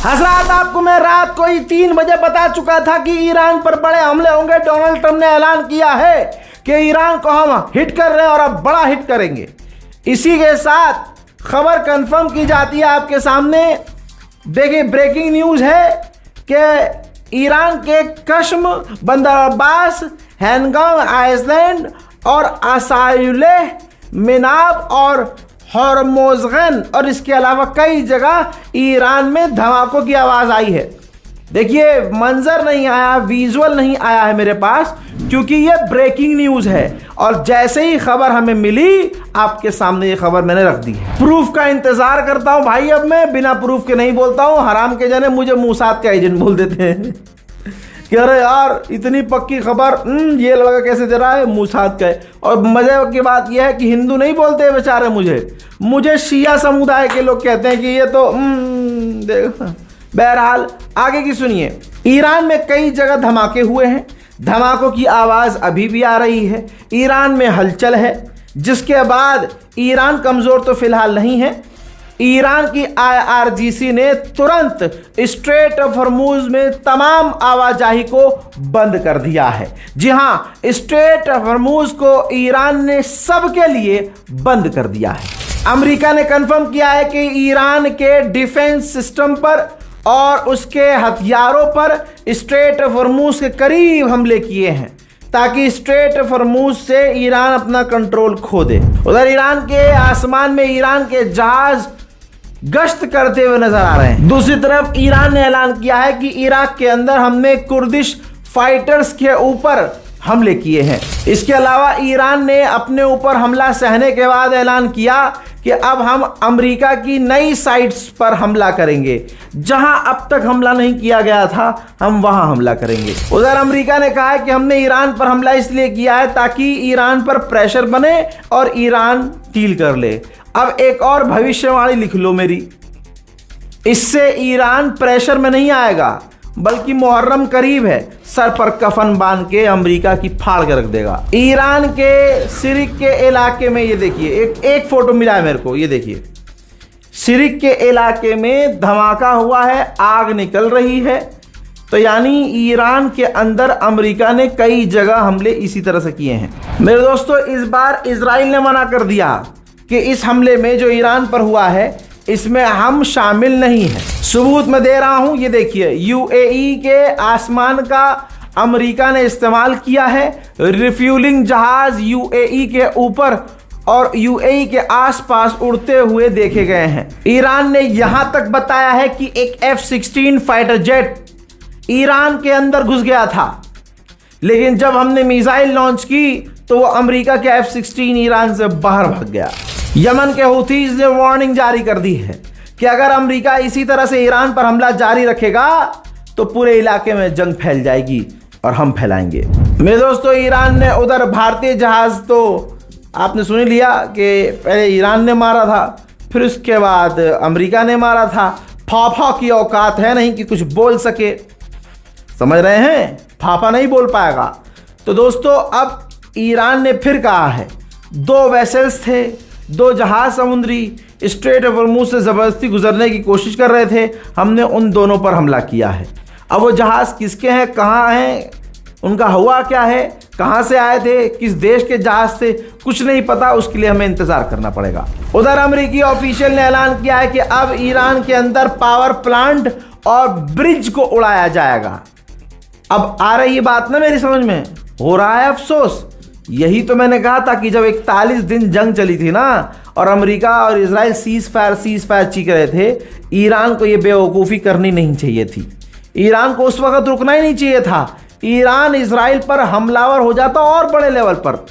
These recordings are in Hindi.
हजरात, आपको मैं रात को ही 3 बजे बता चुका था कि ईरान पर बड़े हमले होंगे। डोनाल्ड ट्रंप ने ऐलान किया है कि ईरान को हम हिट कर रहे हैं और अब बड़ा हिट करेंगे। इसी के साथ खबर कंफर्म की जाती है आपके सामने। देखिए, ब्रेकिंग न्यूज है कि ईरान के कश्म, बंदर अब्बास, हैनगाम आइसलैंड और असायुले मिनाब और हॉर्मोज़गन और इसके अलावा कई जगह ईरान में धमाकों की आवाज़ आई है। देखिए, मंजर नहीं आया, विजुअल नहीं आया है मेरे पास, क्योंकि ये ब्रेकिंग न्यूज़ है और जैसे ही खबर हमें मिली आपके सामने ये खबर मैंने रख दी है। प्रूफ का इंतज़ार करता हूँ भाई, अब मैं बिना प्रूफ के नहीं बोलता हूँ। हराम के जाने मुझे मूसाद का एजेंट बोल देते हैं कि अरे यार इतनी पक्की खबर, ये लड़का कैसे दे रहा है, मूसाद का है। और मजे की बात यह है कि हिंदू नहीं बोलते बेचारे, मुझे शिया समुदाय के लोग कहते हैं कि ये तो देखो। बहरहाल आगे की सुनिए। ईरान में कई जगह धमाके हुए हैं, धमाकों की आवाज़ अभी भी आ रही है। ईरान में हलचल है, जिसके बाद ईरान कमज़ोर तो फिलहाल नहीं है। ईरान की IRGC ने तुरंत स्ट्रेट ऑफ हॉर्मुज़ में तमाम आवाजाही को बंद कर दिया है। जी हां, स्ट्रेट ऑफ हॉर्मुज़ को ईरान ने सबके लिए बंद कर दिया है। अमेरिका ने कंफर्म किया है कि ईरान के डिफेंस सिस्टम पर और उसके हथियारों पर स्ट्रेट ऑफ हॉर्मुज़ के करीब हमले किए हैं, ताकि स्ट्रेट ऑफ हॉर्मुज़ से ईरान अपना कंट्रोल खो दे। उधर ईरान के आसमान में ईरान के जहाज गश्त करते हुए नजर आ रहे हैं। दूसरी तरफ ईरान ने ऐलान किया है कि इराक के अंदर हमने कुर्दिश फाइटर्स के ऊपर हमले किए हैं। इसके अलावा ईरान ने अपने ऊपर हमला सहने के बाद ऐलान किया कि अब हम अमेरिका की नई साइट्स पर हमला करेंगे। जहां अब तक हमला नहीं किया गया था, हम वहां हमला करेंगे। उधर अमेरिका ने कहा है कि हमने ईरान पर हमला इसलिए किया है ताकि ईरान पर प्रेशर बने और ईरान डील कर ले। अब एक और भविष्यवाणी लिख लो मेरी, इससे ईरान प्रेशर में नहीं आएगा, बल्कि मुहर्रम करीब है, सर पर कफन बांध के अमेरिका की फाड़ के रख देगा। ईरान के सिरिक के इलाके में ये देखिए, एक फोटो मिला है मेरे को, ये देखिए, सिरिक के इलाके में धमाका हुआ है, आग निकल रही है। तो यानी ईरान के अंदर अमेरिका ने कई जगह हमले इसी तरह से किए हैं। मेरे दोस्तों, इस बार इजराइल ने मना कर दिया कि इस हमले में जो ईरान पर हुआ है इसमें हम शामिल नहीं हैं। सबूत मैं दे रहा हूं, ये देखिए, UAE के आसमान का अमेरिका ने इस्तेमाल किया है। रिफ्यूलिंग जहाज UAE के ऊपर और UAE के आसपास उड़ते हुए देखे गए हैं। ईरान ने यहां तक बताया है कि एक F-16 फाइटर जेट ईरान के अंदर घुस गया था, लेकिन जब हमने मिसाइल लॉन्च की तो वो अमेरिका के F-16 ईरान से बाहर भाग गया। यमन के हुथीज ने वार्निंग जारी कर दी है कि अगर अमेरिका इसी तरह से ईरान पर हमला जारी रखेगा तो पूरे इलाके में जंग फैल जाएगी और हम फैलाएंगे। मेरे दोस्तों, ईरान ने उधर भारतीय जहाज तो आपने सुन लिया कि पहले ईरान ने मारा था, फिर उसके बाद अमेरिका ने मारा था। फाफा की औकात है नहीं कि कुछ बोल सके, समझ रहे हैं, फाफा नहीं बोल पाएगा। तो दोस्तों, अब ईरान ने फिर कहा है, 2 वेसल्स थे, 2 जहाज समुद्री स्ट्रेट ऑफ हॉर्मुज़ से ज़बरदस्ती गुजरने की कोशिश कर रहे थे, हमने उन दोनों पर हमला किया है। अब वो जहाज़ किसके हैं, कहाँ हैं, उनका हुआ क्या है, कहाँ से आए थे, किस देश के जहाज़ थे, कुछ नहीं पता। उसके लिए हमें इंतज़ार करना पड़ेगा। उधर अमेरिकी ऑफिशियल ने ऐलान किया है कि अब ईरान के अंदर पावर प्लांट और ब्रिज को उड़ाया जाएगा। अब आ रही बात ना मेरी समझ में, हो रहा है अफसोस। यही तो मैंने कहा था कि जब 41 दिन जंग चली थी ना और अमेरिका और इजराइल सीज फायर चीख रहे थे, ईरान को ये बेवकूफ़ी करनी नहीं चाहिए थी। ईरान को उस वक्त रुकना ही नहीं चाहिए था। ईरान इजराइल पर हमलावर हो जाता और बड़े लेवल पर।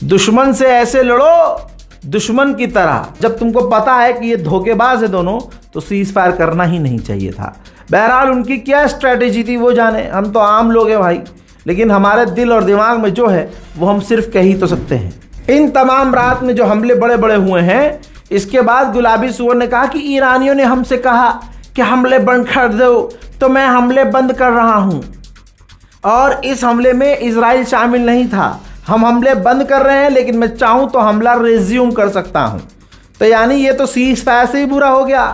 दुश्मन से ऐसे लड़ो दुश्मन की तरह। जब तुमको पता है कि ये धोखेबाज है दोनों, तो सीज फायर करना ही नहीं चाहिए था। बहरहाल उनकी क्या स्ट्रैटेजी थी वो जाने, हम तो आम लोग हैं भाई, लेकिन हमारे दिल और दिमाग में जो है वो हम सिर्फ कह ही तो सकते हैं। इन तमाम रात में जो हमले बड़े बड़े हुए हैं, इसके बाद गुलाबी सुअर ने कहा कि ईरानियों ने हमसे कहा कि हमले बंद कर दो, तो मैं हमले बंद कर रहा हूं। और इस हमले में इजराइल शामिल नहीं था। हम हमले बंद कर रहे हैं, लेकिन मैं चाहूं तो हमला रिज्यूम कर सकता हूं। तो यानी ये तो सीज फायर से ही बुरा हो गया।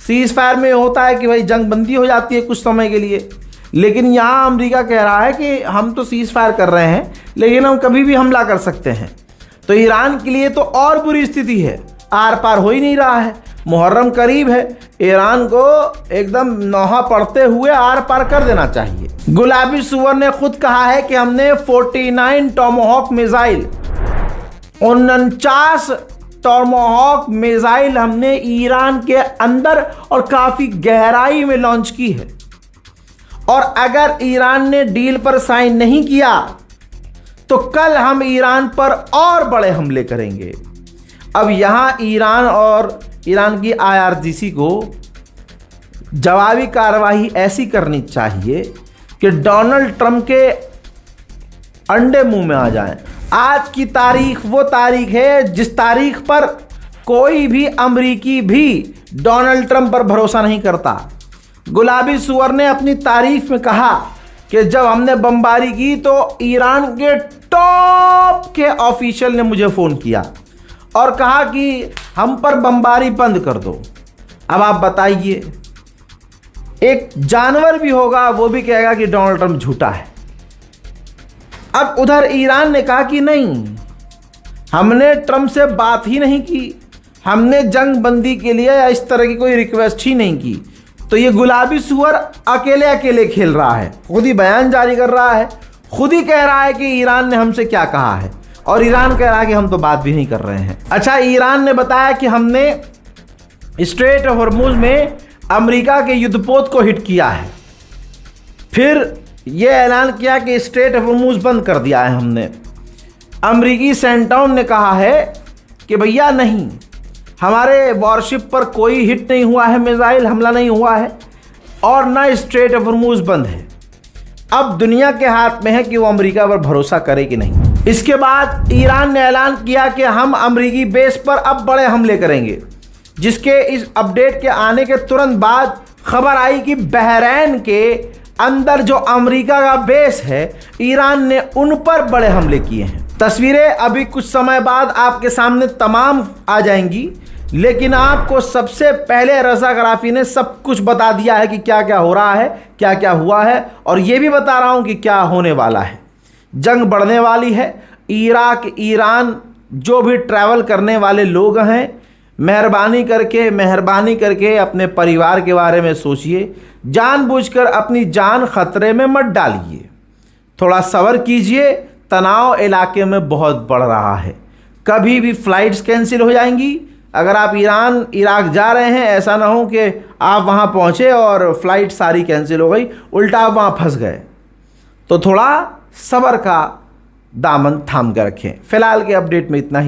सीज फायर में होता है कि भाई जंग बंदी हो जाती है कुछ समय के लिए, लेकिन यहाँ अमेरिका कह रहा है कि हम तो सीज फायर कर रहे हैं लेकिन हम कभी भी हमला कर सकते हैं। तो ईरान के लिए तो और बुरी स्थिति है, आर पार हो ही नहीं रहा है। मुहर्रम करीब है, ईरान को एकदम नौहा पड़ते हुए आर पार कर देना चाहिए। गुलाबी सुअर ने खुद कहा है कि हमने 49 टॉमहॉक मिसाइल, 49 टॉमहॉक मिसाइल हमने ईरान के अंदर और काफी गहराई में लॉन्च की है। और अगर ईरान ने डील पर साइन नहीं किया तो कल हम ईरान पर और बड़े हमले करेंगे। अब यहां ईरान और ईरान की IRGC को जवाबी कार्रवाई ऐसी करनी चाहिए कि डोनाल्ड ट्रंप के अंडे मुंह में आ जाएं। आज की तारीख वो तारीख है जिस तारीख पर कोई भी अमेरिकी भी डोनाल्ड ट्रंप पर भरोसा नहीं करता। गुलाबी सुअर ने अपनी तारीफ में कहा कि जब हमने बमबारी की तो ईरान के टॉप के ऑफिशियल ने मुझे फ़ोन किया और कहा कि हम पर बमबारी बंद कर दो। अब आप बताइए, एक जानवर भी होगा वो भी कहेगा कि डोनाल्ड ट्रंप झूठा है। अब उधर ईरान ने कहा कि नहीं, हमने ट्रंप से बात ही नहीं की, हमने जंग बंदी के लिए या इस तरह की कोई रिक्वेस्ट ही नहीं की। तो ये गुलाबी सुअर अकेले अकेले खेल रहा है, खुद ही बयान जारी कर रहा है, खुद ही कह रहा है कि ईरान ने हमसे क्या कहा है, और ईरान कह रहा है कि हम तो बात भी नहीं कर रहे हैं। अच्छा, ईरान ने बताया कि हमने स्ट्रेट ऑफ हॉर्मुज में अमेरिका के युद्धपोत को हिट किया है, फिर यह ऐलान किया कि स्ट्रेट ऑफ हॉर्मुज बंद कर दिया है हमने। अमेरिकी सेंटाउन ने कहा है कि भैया नहीं, हमारे वॉरशिप पर कोई हिट नहीं हुआ है, मिसाइल हमला नहीं हुआ है और ना स्ट्रेट ऑफ हॉर्मुज बंद है। अब दुनिया के हाथ में है कि वो अमेरिका पर भरोसा करे कि नहीं। इसके बाद ईरान ने ऐलान किया कि हम अमेरिकी बेस पर अब बड़े हमले करेंगे, जिसके इस अपडेट के आने के तुरंत बाद खबर आई कि बहरैन के अंदर जो अमेरिका का बेस है, ईरान ने उन पर बड़े हमले किए हैं। तस्वीरें अभी कुछ समय बाद आपके सामने तमाम आ जाएंगी, लेकिन आपको सबसे पहले रज़ा गराफी ने सब कुछ बता दिया है कि क्या क्या हो रहा है, क्या क्या हुआ है, और ये भी बता रहा हूं कि क्या होने वाला है। जंग बढ़ने वाली है। इराक, ईरान, जो भी ट्रैवल करने वाले लोग हैं, मेहरबानी करके अपने परिवार के बारे में सोचिए। जानबूझकर अपनी जान खतरे में मत डालिए, थोड़ा सब्र कीजिए। तनाव इलाके में बहुत बढ़ रहा है, कभी भी फ़्लाइट्स कैंसिल हो जाएंगी। अगर आप इराक जा रहे हैं, ऐसा ना हो कि आप वहाँ पहुँचे और फ़्लाइट सारी कैंसिल हो गई, उल्टा आप वहाँ फंस गए। तो थोड़ा सब्र का दामन थाम कर रखें। फ़िलहाल के अपडेट में इतना ही।